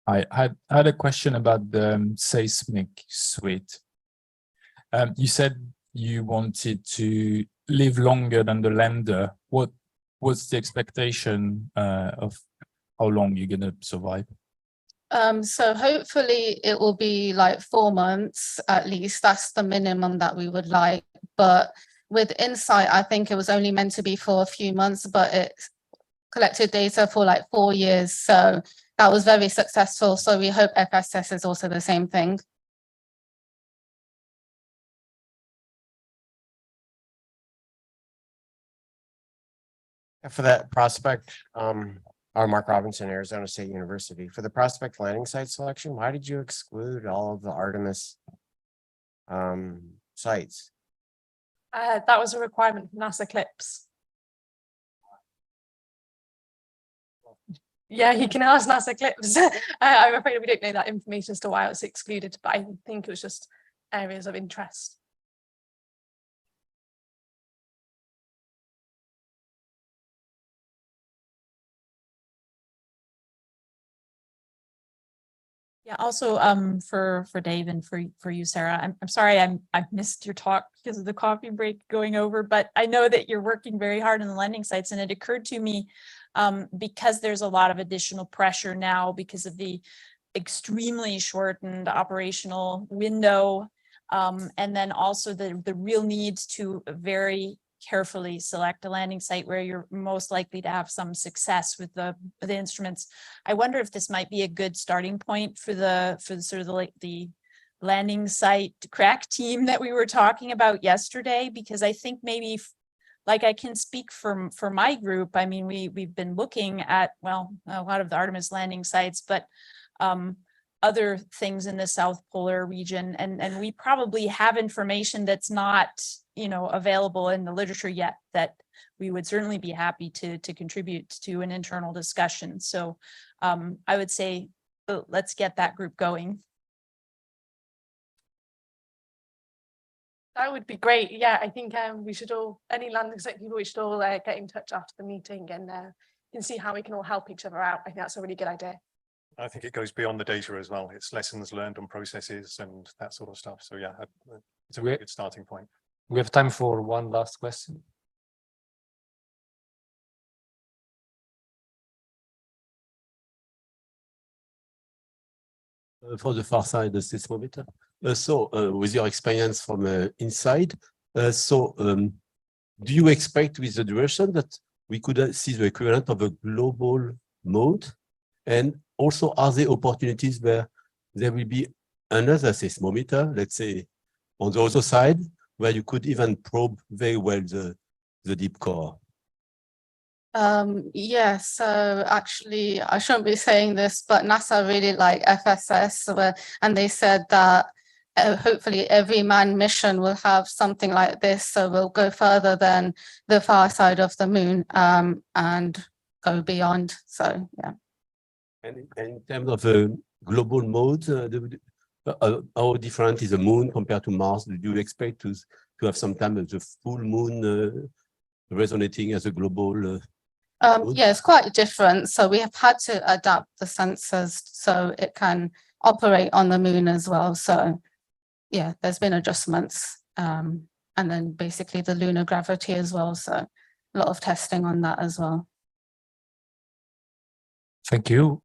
I had a question about the seismic suite. You said you wanted to live longer than the lander. What's the expectation of how long you're gonna survive? So hopefully it will be like 4 months at least. That's the minimum that we would like. But with InSight, I think it was only meant to be for a few months, but it collected data for like 4 years. So that was very successful. So we hope FSS is also the same thing. For that prospect, Mark Robinson, Arizona State University. For the prospect landing site selection, why did you exclude all of the Artemis sites? That was a requirement from NASA CLIPS. Yeah, you can ask NASA CLIPS. I'm afraid we don't know that information as to why it was excluded, but I think it was just areas of interest. Yeah, also for Dave and for you, Sarah, I'm sorry I missed your talk because of the coffee break going over, but I know that you're working very hard on the landing sites, and it occurred to me because there's a lot of additional pressure now because of the extremely shortened operational window, and then also the real need to very carefully select a landing site where you're most likely to have some success with the instruments. I wonder if this might be a good starting point for the sort of the landing site crack team that we were talking about yesterday, because I think maybe like I can speak for my group. I mean, we've been looking at, well, a lot of the Artemis landing sites, but other things in the South Polar region, and we probably have information that's not, you know, available in the literature yet that we would certainly be happy to contribute to an internal discussion. So I would say let's get that group going. That would be great. Yeah, I think we should all, any landing site people, we should all get in touch after the meeting and see how we can all help each other out. I think that's a really good idea. I think it goes beyond the data as well. It's lessons learned on processes and that sort of stuff. So yeah, it's a really good starting point. We have time for one last question. For the far side, the seismometer. With your experience from inside, do you expect with the duration that we could see the equivalent of a global mode? And also, are there opportunities where there will be another seismometer, let's say, on the other side, where you could even probe very well the deep core? Yeah, so actually, I shouldn't be saying this, but NASA really like FSS, and they said that hopefully every manned mission will have something like this. So we'll go further than the far side of the moon and go beyond. So, yeah. And in terms of a global mode, how different is the moon compared to Mars? Do you expect to have sometimes the full moon resonating as a global? Yeah, it's quite different. So we have had to adapt the sensors so it can operate on the moon as well. So yeah, there's been adjustments. And then basically the lunar gravity as well. So a lot of testing on that as well. Thank you.